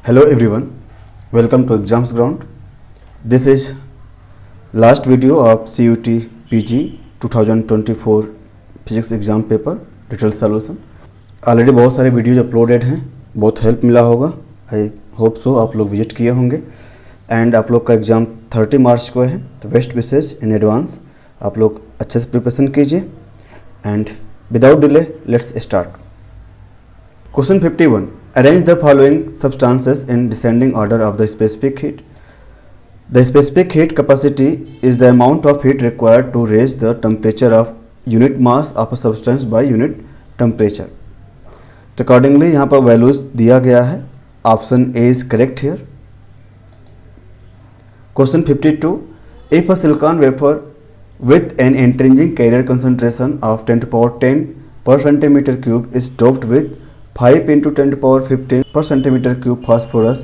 Hello everyone, welcome to Exams Ground. This is last video of CUT PG 2024 physics exam paper detail solution. Already बहुत सारे videos uploaded हैं, बहुत help मिला होगा. I hope so आप लोग visit किए होंगे. एंड आप लोग का एग्ज़ाम 30 मार्च को है, तो बेस्ट विशेष इन एडवांस. आप लोग अच्छे से प्रिपरेशन कीजिए. And without delay let's start. Question 51. Arrange the following substances in descending order of the specific heat. The specific heat capacity is the amount of heat required to raise the temperature of unit mass of a substance by unit temperature. तो accordingly यहाँ पर values दिया गया है. Option A is correct here. Question 52. If a silicon wafer with an intrinsic carrier concentration of 10 to power 10 per centimeter cube is doped with 5 into 10 to power 15 per centimeter cube phosphorus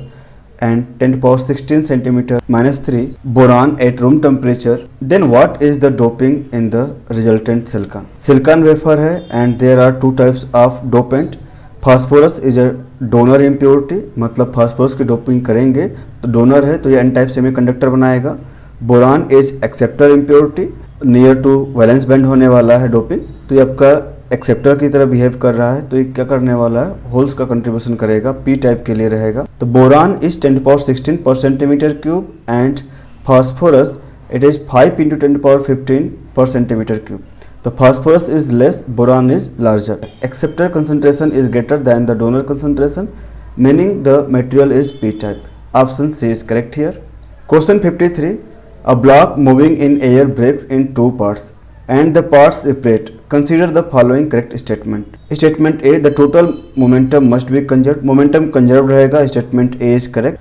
and 10 to power 16 centimeter minus 3 boron at room temperature, then what is the doping in the resultant silicon? Silicon wafer है and there are two types of dopant. Phosphorus is a donor impurity, मतलब phosphorus की doping करेंगे तो donor है तो ये n type semiconductor बनाएगा. Boron is acceptor impurity, near to valence band होने वाला है डोपिंग, तो ये आपका एक्सेप्टर की तरह बिहेव कर रहा है, तो ये क्या करने वाला है, होल्स का कंट्रीब्यूशन करेगा, पी टाइप के लिए रहेगा. तो बोरान इज 10 to power 16 पर centimetre cube and phosphorus it is 5 into 10 to power 15 पर सेंटीमीटर क्यूब. तो phosphorus is less, boron is larger. Acceptor concentration is greater than the donor concentration, meaning the material is P type. Option C is correct here. Question 53. A block moving in air breaks in two parts and the parts separate. Consider the following correct statement. Statement A, the total momentum must be conserved. Momentum conserved रहेगा. Statement A is correct.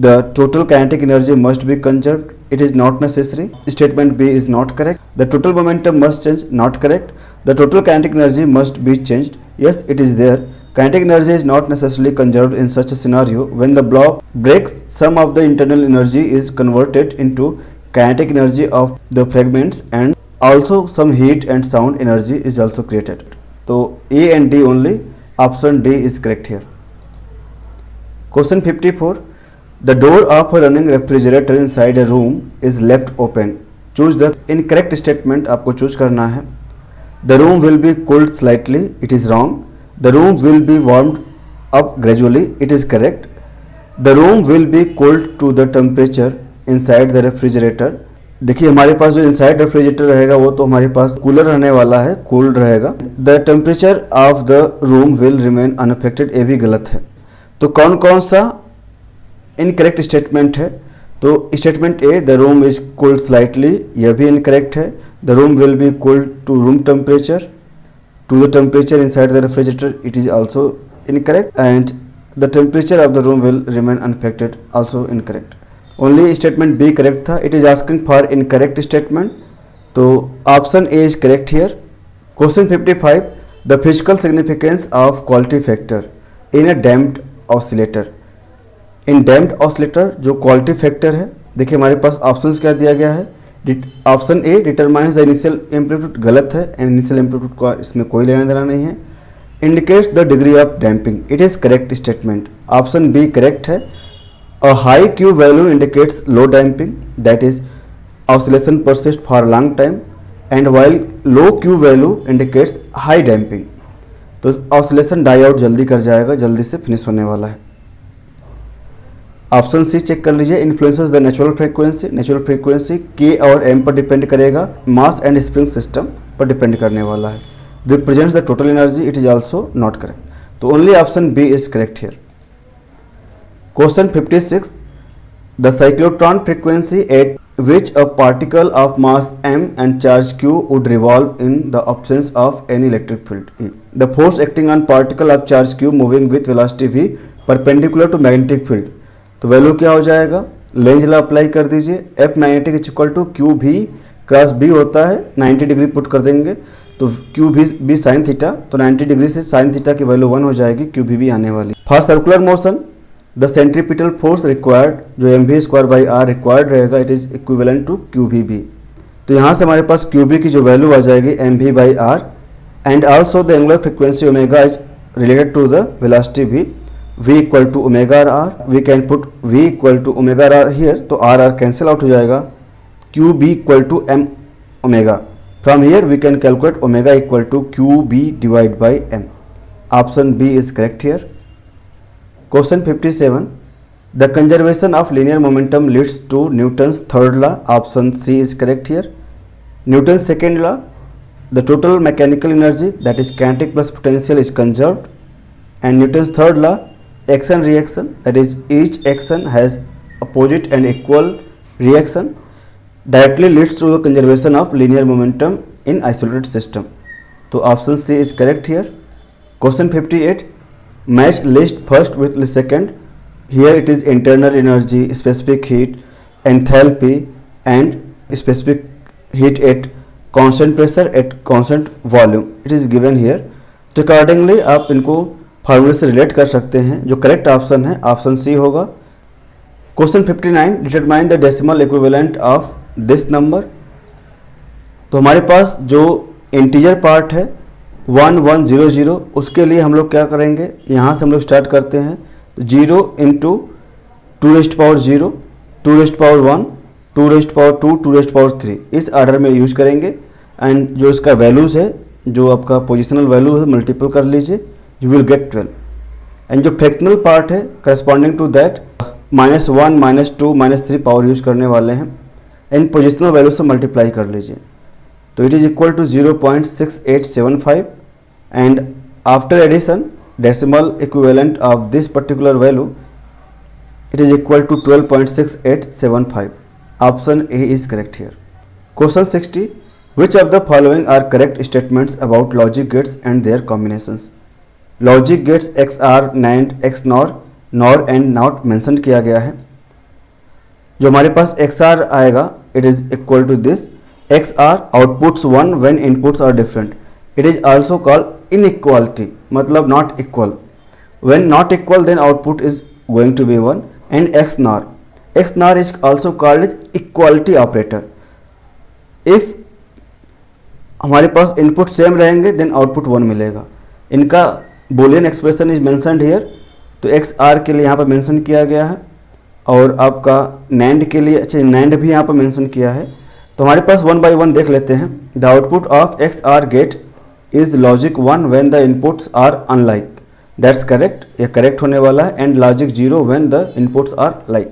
The total kinetic energy must be conserved. It is not necessary. Statement B is not correct. The total momentum must change. Not correct. The total kinetic energy must be changed. Yes, it is there. Kinetic energy is not necessarily conserved in such a scenario. When the block breaks, some of the internal energy is converted into kinetic energy of the fragments and also some heat and sound energy is also created. So A and D only. Option D is correct here. Question 54. The door of a running refrigerator inside a room is left open. Choose the incorrect statement. आपको choose करना है. The room will be cooled slightly. It is wrong. The room will be warmed up gradually. It is correct. The room will be cooled to the temperature inside the refrigerator. देखिए हमारे पास जो inside refrigerator रहेगा वो तो हमारे पास cooler रहने वाला है, कूल्ड रहेगा. The temperature of the room will remain unaffected, ये भी गलत है. तो कौन कौन सा इनकरेक्ट स्टेटमेंट है? तो statement A, the room is cooled slightly, यह भी इनकरेक्ट है. The room will be cooled to room temperature, to the temperature inside the refrigerator, it is also incorrect. And the temperature of the room will remain unaffected, also incorrect. Only statement B correct था. It is asking for incorrect statement, तो option A is correct here. Question 55. The physical significance of quality factor in a damped oscillator. In damped oscillator जो quality factor है, देखिए हमारे पास options क्या दिया गया है. Option A determines the initial amplitude, गलत है. इनिशियल एम्पलीट्यूड का इसमें कोई लेना देना नहीं है. Indicates the degree of damping, it is correct statement. Option B correct है. A high Q value indicates low damping, that is oscillation persists for a long time, and while low Q value indicates high damping. तो oscillation die out जल्दी कर जाएगा, जल्दी से finish होने वाला है. ऑप्शन सी चेक कर लीजिए. Influences the natural frequency, natural frequency K और M पर डिपेंड करेगा, मास एंड स्प्रिंग सिस्टम पर डिपेंड करने वाला है. Represents the total energy, it is also not correct. तो only option B is correct here. Question 56. The cyclotron frequency at which a particle of mass m and charge q would revolve in the absence of any electric field E. The force acting on particle of charge q moving with velocity v perpendicular to magnetic field. तो value क्या हो जाएगा, Lenz law apply कर दीजिए. F magnetic is equal to q v cross B होता है, 90 degree put कर देंगे तो क्यू भी साइन थीटा, तो 90 डिग्री से साइन थीटा की वैल्यू 1 हो जाएगी, क्यू भी आने वाली. For circular motion the centripetal force required जो mv²/r रिक्वायर्ड रहेगा, it is equivalent to qvb. तो यहाँ से हमारे पास qb की जो वैल्यू आ जाएगी mv/r and also the angular frequency omega is related to the velocity v. V equal to omega r, we can put V equal to omega r here, तो r cancel out हो जाएगा, QB equal to m omega. From here we can calculate omega equal to QB divided by m. Option B is correct here. Question 57. The conservation of linear momentum leads to Newton's third law. Option C is correct here. Newton's second law, the total mechanical energy, that is kinetic plus potential, is conserved. And Newton's third law, action reaction, that is each action has opposite and equal reaction, directly leads to the conservation of linear momentum in isolated system. So option C is correct here. Question 58. Match list first with list second. Here it is internal energy, specific heat, enthalpy and specific heat at constant pressure at constant volume. It is given here. तो accordingly आप इनको फार्मूले से relate कर सकते हैं. जो correct option है ऑप्शन सी होगा. Question 59. Determine the decimal equivalent of this number. तो हमारे पास जो इंटीजर पार्ट है 1100, उसके लिए हम लोग क्या करेंगे, यहाँ से हम लोग स्टार्ट करते हैं. 0 इंटू 2⁻0, 2⁻1, 2⁻2, 2⁻3 इस आर्डर में यूज करेंगे. एंड जो इसका वैल्यूज़ है, जो आपका पोजिशनल वैल्यू है, मल्टीपल कर लीजिए, यू विल गेट 12. एंड जो फ्रैक्शनल पार्ट है corresponding to that -1, -2, -3 power use करने वाले हैं. एंड पोजिशनल वैल्यू से मल्टीप्लाई कर लीजिए. तो it is equal to 0.6875. And after addition decimal equivalent of this particular value, it is equal to 12.6875. Option A is correct here. Question 60. Which of the following are correct statements about logic gates and their combinations? Logic gates XR, NAND, XNOR, NOR and NOT mention किया गया है. जो हमारे पास XR आएगा, it is equal to this. XR outputs 1 when inputs are different. It is also called inequality, मतलब not equal. When not equal, then output is going to be 1. And XNOR is also called as equality operator. If हमारे पास input same रहेंगे then output 1 मिलेगा. इनका Boolean expression is mentioned here. तो XR के लिए यहाँ पर मेंशन किया गया है, और आपका NAND के लिए, अच्छा NAND भी यहाँ पर मेंशन किया है. तो हमारे पास 1 by 1 देख लेते हैं. The output of XR gate is logic 1 when the inputs are unlike. That's correct, ये करेक्ट होने वाला है. And logic 0 when the inputs are like.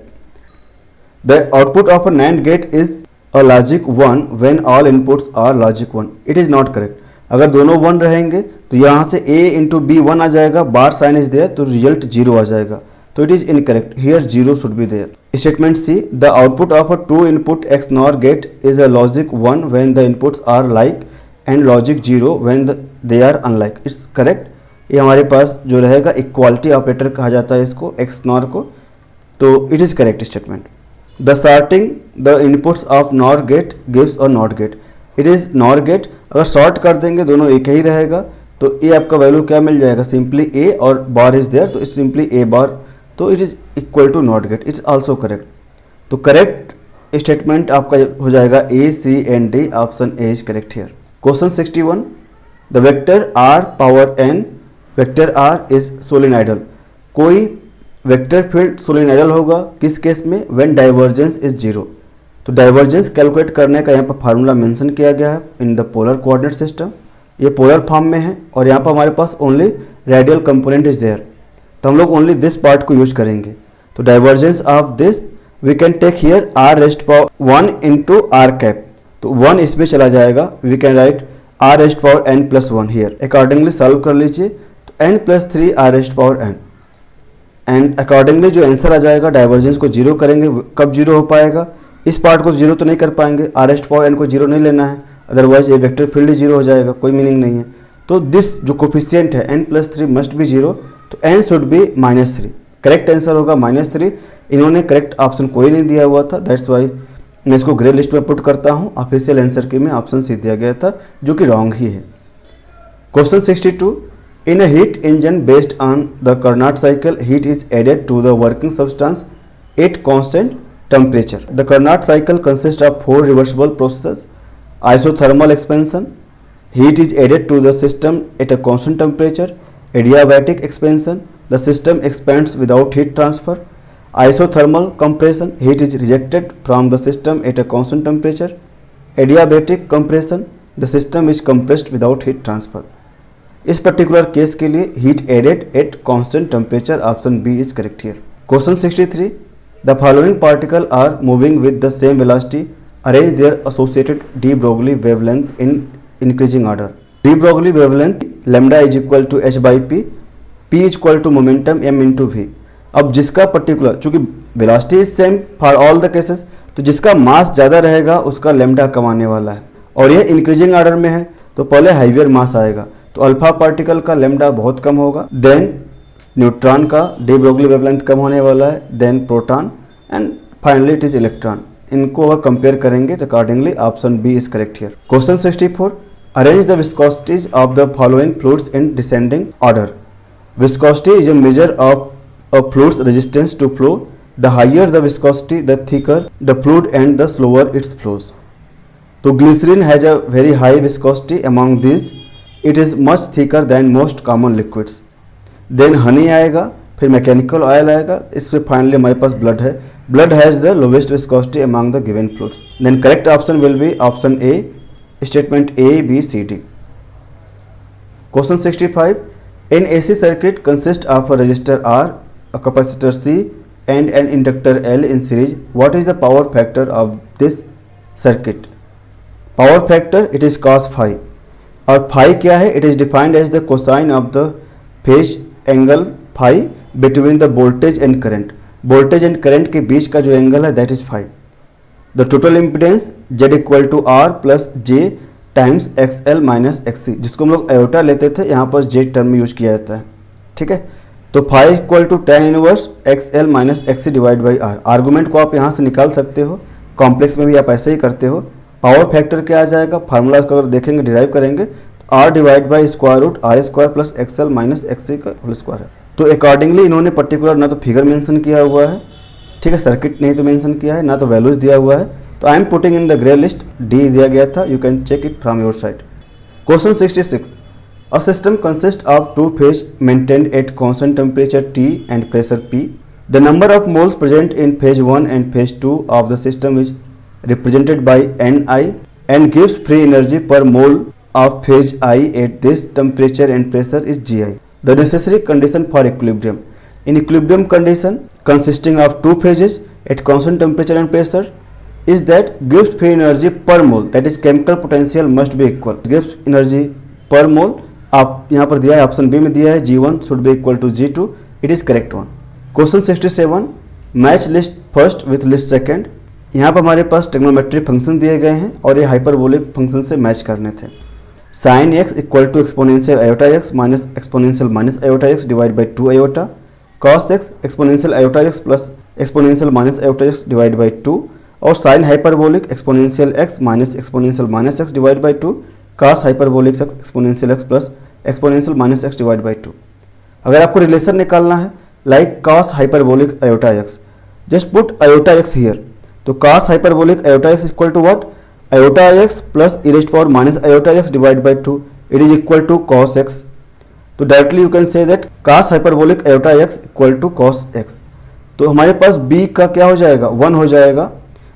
The output of a NAND gate is a logic 1 when all inputs are logic 1. It is not correct. अगर दोनों 1 रहेंगे तो यहाँ से A इंटू B 1 आ जाएगा, बार साइन इज देयर, तो result 0 आ जाएगा. तो it is incorrect. Here 0 should be there. Statement C. The output of a 2 input XNOR gate is a logic 1 when the inputs are like and logic 0 when they are unlike. It's correct. ये हमारे पास जो रहेगा equality operator कहा जाता है इसको, XNOR को. तो it is correct statement. The sorting the inputs of NOR gate gives a NOT gate. It is NOR gate. अगर सॉर्ट कर देंगे दोनों एक ही रहेगा, तो ए आपका वैल्यू क्या मिल जाएगा, सिंपली ए, और बार इज देयर, तो इट्स सिंपली ए बार. तो it is equal to NOT gate. It's also correct. तो करेक्ट स्टेटमेंट आपका हो जाएगा A, C and D. Option A is correct here. Question 61. The vector R power n vector R is solenoidal. कोई vector field सोलेनाइडल होगा किस case में, when divergence is 0. तो divergence calculate करने का यहाँ पर फार्मूला मेंशन किया गया है in the polar coordinate system. ये पोलर फॉर्म में है, और यहाँ पर हमारे पास only radial component is there. तो हम लोग ओनली दिस पार्ट को यूज करेंगे. तो divergence of this we can take here R rest power 1 into R cap. तो 1 इसमें चला जाएगा. We can write R rest power n plus 1 here. Accordingly solve कर लीजिए. तो n plus 3 R rest power n. And accordingly जो answer आ जाएगा, divergence को 0 करेंगे. कब 0 हो पाएगा, इस पार्ट को 0 तो नहीं कर पाएंगे. R रेस्ट पावर n को 0 नहीं लेना है, अदरवाइज ये वेक्टर फील्ड 0 हो जाएगा, कोई मीनिंग नहीं है. तो दिस जो कोफिशिएंट है n प्लस 3 मस्ट बी 0. तो n should be -3. Correct answer होगा -3. इन्होंने करेक्ट ऑप्शन कोई नहीं दिया हुआ था, दैट्स वाई मैं इसको ग्रे लिस्ट में पुट करता हूँ. ऑफिशियल आंसर के में ऑप्शन सी दिया गया था, जो कि रॉन्ग ही है. Question 62. In a heat engine based on the Carnot cycle, heat is added to the working substance at constant temperature. The Carnot cycle consists of 4 reversible processes: isothermal expansion, heat is added to the system at a constant temperature; adiabatic expansion, the system expands without heat transfer. Isothermal compression, heat is rejected from the system at a constant temperature. Adiabatic compression, the system is compressed without heat transfer. इस particular case के लिए heat added at constant temperature, option B is correct here. Question 63, the following particle are moving with the same velocity, arrange their associated de Broglie wavelength in increasing order. De Broglie wavelength lambda is equal to H by P, P is equal to momentum M into V. अब जिसका particular, चूंकि velocity is same for all the cases, तो जिसका मास ज़्यादा रहेगा उसका lambda कम आने वाला है, और यह इंक्रीजिंग ऑर्डर में है तो पहले हाइवियर मास आएगा, तो अल्फा पार्टिकल का लैम्डा बहुत कम होगा, देन न्यूट्रॉन का डी ब्रोगली वेवलेंथ कम होने वाला है, then proton and finally it is electron. इनको अगर कंपेयर करेंगे तो accordingly option B is correct here. Question 64, arrange the viscosities of the following fluids in descending order. Viscosity is a measure of a fluid's resistance to flow. The higher the viscosity, the thicker the fluid and the slower its flows. So glycerin has a very high viscosity. Among these, it is much thicker than most common liquids. Then honey आएगा, फिर mechanical oil आएगा, इससे finally हमारे पास blood है. Blood has the lowest viscosity among the given fluids. Then correct option will be option A, statement A, B, C, D. Question 65. An AC circuit consists of a resistor R, a capacitor C and an inductor L in series. What is the power factor of this circuit? Power factor, it is cos phi. और phi क्या है? It is defined as the cosine of the phase angle phi between the voltage and current. Voltage and current के बीच का जो angle है that is phi. The total impedance Z equal to R plus J times XL minus XC, जिसको हम लोग iota लेते थे, यहाँ पर J टर्म में यूज किया जाता है, ठीक है। तो phi equal to tan inverse XL minus XC divide by R। Argument को आप यहाँ से निकाल सकते हो, कॉम्प्लेक्स में भी आप ऐसे ही करते हो। पावर फैक्टर क्या आ जाएगा, फार्मूला को अगर देखेंगे डिराइव करेंगे तो R divide by square root R square plus XL minus XC का होल स्क्वायर है। तो अकॉर्डिंगली इन्होंने पर्टिकुलर ना तो फिगर मेंशन किया हुआ है, ठीक है, सर्किट नहीं तो मेंशन किया है, ना तो वैल्यूज दिया हुआ है, तो I am putting in the grey list, D दिया गया था, you can check it from your side. Question 66, a system consists of two phase maintained at constant temperature T and pressure P. The number of moles present in phase 1 and phase 2 of the system is represented by Ni and gives free energy per mole of phase I at this temperature and pressure is Gi. The necessary condition for equilibrium. In equilibrium condition consisting of two phases at constant temperature and pressure is that gives free energy per mole, that is chemical potential must be equal. Gives energy per mole आप यहाँ पर दिया है, option B में दिया है G1 should be equal to G2, it is correct one. Question 67, match list first with list second. यहाँ पर हमारे पास ट्रिग्नोमेट्रिक फंक्शन दिए गए हैं और ये हाइपरबोलिक फंक्शन से मैच करने थे। Sine x equal to exponential iota x minus exponential minus iota x divide by 2 iota, cos x exponential iota x plus exponential minus iota x divide by 2, और sine hyperbolic exponential x minus exponential minus x divide by 2, cos hyperbolic x exponential x plus exponential minus x divide by 2। अगर आपको relation निकालना है like cos hyperbolic iota x, just put iota x here, तो cos hyperbolic iota x equal to what, iota x plus e raised power minus iota x divide by 2, it is equal to cos x. तो directly you can say that cos hyperbolic iota x equal to cos x. तो हमारे पास b का क्या हो जाएगा, 1 हो जाएगा,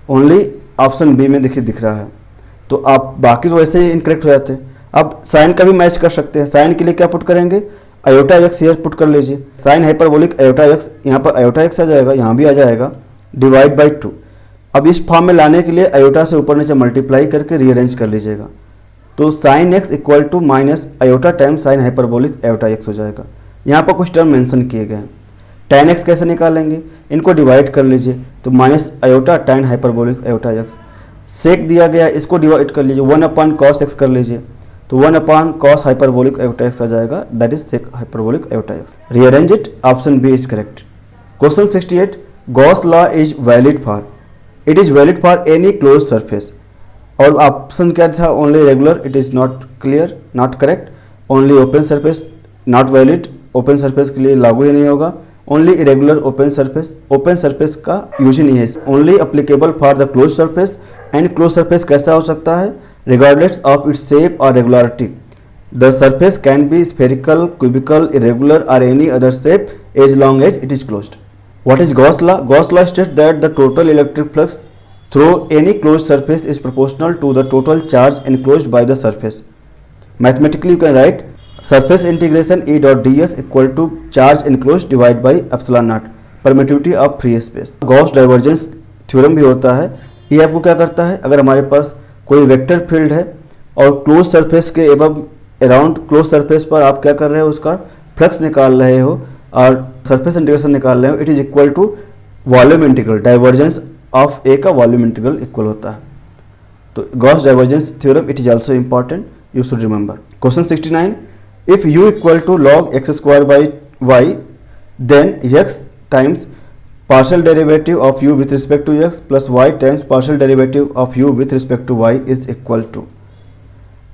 only option B में दिख रहा है, तो आप बाकी तो वैसे ही इनकरेक्ट हो जाते हैं। अब साइन का भी मैच कर सकते हैं, साइन के लिए क्या पुट करेंगे, आयोटा एक्स हियर पुट कर लीजिए, साइन हाइपरबोलिक आयोटा एक्स, यहाँ पर आयोटा एक्स आ जाएगा, यहाँ भी आ जाएगा, डिवाइड बाई 2। अब इस फॉर्म में लाने के लिए आयोटा से ऊपर नीचे मल्टीप्लाई करके रीअरेंज कर लीजिएगा, तो sine x equal to minus iota time sine hyperbolic iota x हो जाएगा। यहाँ पर कुछ टर्म मेंशन किए गए हैं। tan एक्स कैसे निकालेंगे, इनको डिवाइड कर लीजिए, तो minus iota tan hyperbolic iota x, sec दिया गया इसको डिवाइड कर लीजिए, 1 अपॉन कॉस एक्स कर लीजिए, तो 1 upon cos hyperbolic iota x आ जाएगा, that is sec hyperbolic iota x. Rearrange it, option B is correct. Question 68, Gauss law is valid for, it is valid for any close surface, और option क्या था, only regular, it is not clear, not correct, only open surface not valid, open surface के लिए लागू ही नहीं होगा, only irregular open surface का यूज ही नहीं है, only applicable for the close surface, and close surface कैसा हो सकता है, रिगार्डलेस ऑफ इट्स शेप और regularity, the surface can be spherical, cubical, irregular और any other shape as long as it is closed. What is Gauss law? Gauss law states that the total electric flux through any closed surface is proportional to the total charge enclosed by the surface. Mathematically, you can write surface integration E dot ds equal to charge enclosed divided by epsilon naught, permittivity of free space. Gauss divergence theorem भी होता है. ये आपको क्या करता है, अगर हमारे पास कोई वेक्टर फील्ड है और क्लोज सरफेस के एबव अराउंड क्लोज सरफेस पर आप क्या कर रहे हो, उसका फ्लक्स निकाल रहे हो और सरफेस इंटीग्रेशन निकाल रहे हो, it is equal to volume integral. Divergence of A का वॉल्यूम इंटीग्रल इक्वल होता है. तो Gauss divergence theorem it is also important, you should remember. Question 69, if you equal to log x square by y then x times partial derivative of u with respect to x plus y times partial derivative of u with respect to y is equal to.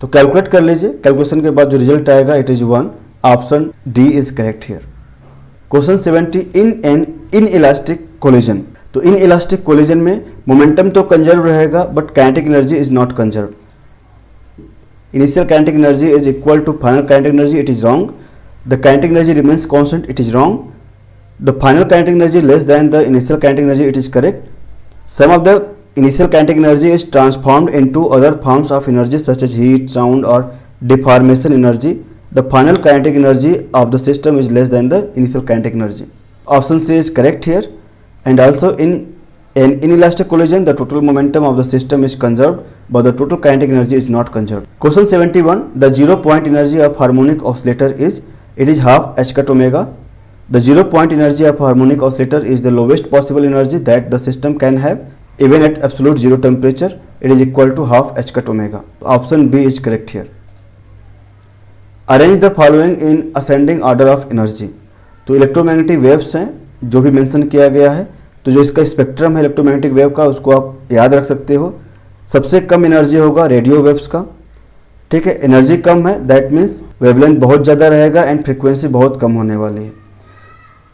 तो calculate कर लीजिए. Calculation के बाद जो result आएगा it is 1. Option D is correct here. Question 70, in an inelastic collision. तो inelastic collision में momentum तो कंजर्व रहेगा but kinetic energy is not conserve. Initial kinetic energy is equal to final kinetic energy, it is wrong. The kinetic energy remains constant, it is wrong. The final kinetic energy less than the initial kinetic energy, it is correct. Some of the initial kinetic energy is transformed into other forms of energy such as heat, sound or deformation energy. The final kinetic energy of the system is less than the initial kinetic energy. Option C is correct here. And also in an inelastic collision the total momentum of the system is conserved but the total kinetic energy is not conserved. Question 71, the 0 point energy of harmonic oscillator is, it is half h cut omega. The 0 point energy of harmonic oscillator is the lowest possible energy that the system can have even at absolute zero temperature. It is equal to half h cut omega. Option B is correct here. Arrange the following in ascending order of energy. तो electromagnetic waves हैं जो भी mention किया गया है. तो जो इसका स्पेक्ट्रम है इलेक्ट्रोमैग्नेटिक वेव का उसको आप याद रख सकते हो. सबसे कम एनर्जी होगा रेडियो वेव्स का. ठीक है, एनर्जी कम है दैट मीन्स वेवलेंथ बहुत ज़्यादा रहेगा एंड फ्रिक्वेंसी बहुत कम होने वाली है.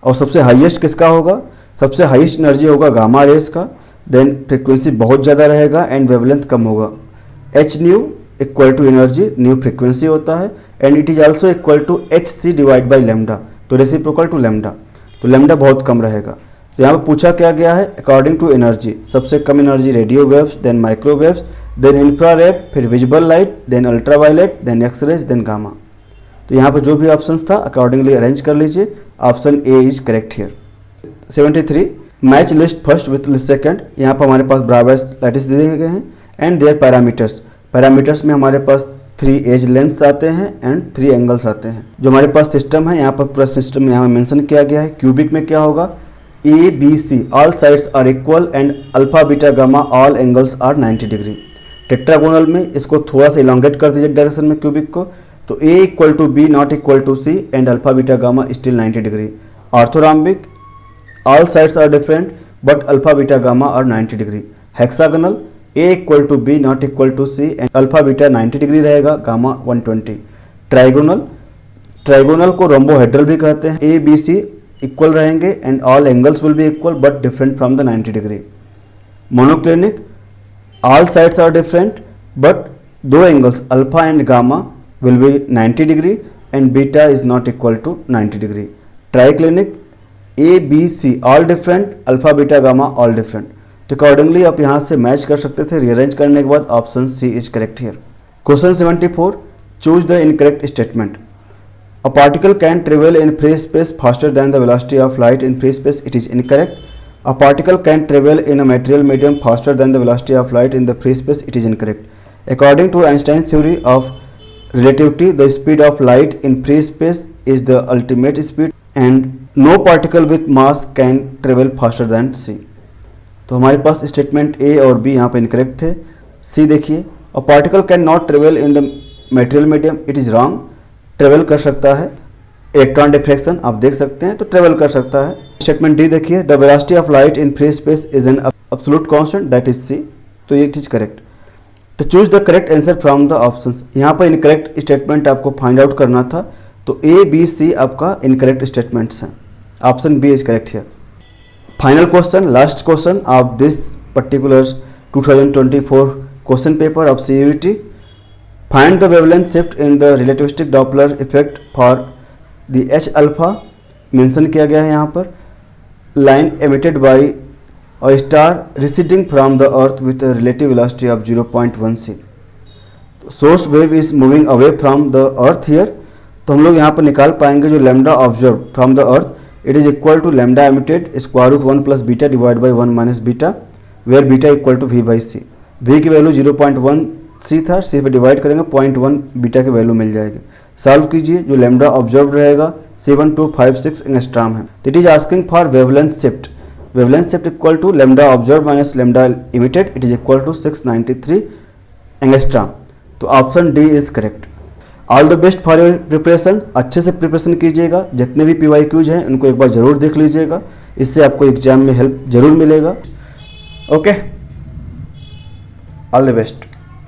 और सबसे हाईएस्ट किसका होगा, सबसे हाईएस्ट एनर्जी होगा गामा रेस का. देन फ्रिक्वेंसी बहुत ज़्यादा रहेगा एंड वेवलेंथ कम होगा. H nu equal to energy, nu frequency होता है and it is also equal to H C divide by lambda. तो रेसिप्रोकल टू लेमडा, तो लेमडा बहुत कम रहेगा. तो यहाँ पर पूछा क्या गया है, अकॉर्डिंग टू एनर्जी सबसे कम energy radio waves, then microwaves, then infrared, फिर visible light, then ultraviolet, then X rays, then gamma. तो यहाँ पर जो भी ऑप्शंस था अकॉर्डिंगली अरेंज कर लीजिए. Option A is correct here. 73, match list first with list second. यहाँ पर हमारे पास ब्राउज़ लैटिस दिए गए हैं एंड देयर पैरामीटर्स. पैरामीटर्स में हमारे पास 3 एज लेंथ्स आते हैं एंड 3 एंगल्स आते हैं. जो हमारे पास सिस्टम है यहाँ पर पूरा सिस्टम यहाँ मेंशन किया गया है. क्यूबिक में क्या होगा, A B C all sides are equal and alpha beta gamma all angles are 90 degree. Tetragonal में इसको थोड़ा सा इलोंगेट कर दीजिए डायरेक्शन में क्यूबिक को. तो A equal to B not equal to C and alpha beta gamma still 90 degree. Orthorhombic all sides are different but alpha beta gamma are 90 degree. Hexagonal A equal to B not equal to C and alpha beta 90 degree रहेगा, gamma 120. Trigonal, trigonal को rhombohedral भी कहते हैं. A B C equal रहेंगे and all angles will be equal but different from the 90 degree. Monoclinic all sides are different but 2 angles alpha and gamma will be 90 degree and beta is not equal to 90 degree. Triclinic A, B, C all different, alpha, beta, gamma all different. तो accordingly आप यहाँ से match कर सकते थे. Rearrange करने के बाद option C is correct here. Question 74, choose the incorrect statement. A particle can travel in free space faster than the velocity of light in free space, it is incorrect. A particle can travel in a material medium faster than the velocity of light in the free space, it is incorrect. According to Einstein theory of relativity, the speed of light in free space is the ultimate speed and no particle with mass can travel faster than c. तो हमारे पास statement A और B यहाँ पे incorrect थे. सी देखिए, अ particle can not travel in the material medium, it is wrong. Travel कर सकता है, इलेक्ट्रॉन डिफ्रेक्शन आप देख सकते हैं तो ट्रेवल कर सकता है. स्टेटमेंट डी देखिए, the velocity of light in free space is an absolute constant, that is C. तो ये चीज़ करेक्ट. तो choose the correct answer from the options. यहाँ पर इनकरेक्ट स्टेटमेंट आपको फाइंड आउट करना था. तो ए बी सी आपका इनकरेक्ट स्टेटमेंट्स हैं. Option B is correct here. Final question, last question of this particular 2024 question paper of CUET. Find the wavelength shift in the relativistic Doppler effect for the H alpha mention किया गया है यहाँ पर। Line emitted by a star receding from the earth with a relative velocity of 0.1 c। Source wave is moving away from the earth here, तो हम लोग यहाँ पर निकाल पाएंगे जो lambda observe from the earth, it is equal to lambda emitted square root 1 plus beta divide by 1 minus beta, where beta equal to V by C. V की value 0.1 C था, सी पे डिवाइड करेंगे 0.1 beta की value मिल जाएगी। Solve कीजिए, जो lambda observe रहेगा 7256 angstrom है। It is asking for wavelength shift, wavelength shift equal to lambda observe minus lambda emitted, it is equal to 693 angstrom. तो option D is correct. All the best for your preparation, अच्छे से preparation कीजिएगा, जितने भी PYQs हैं उनको एक बार ज़रूर देख लीजिएगा, इससे आपको एग्जाम में हेल्प ज़रूर मिलेगा। Okay, all the best.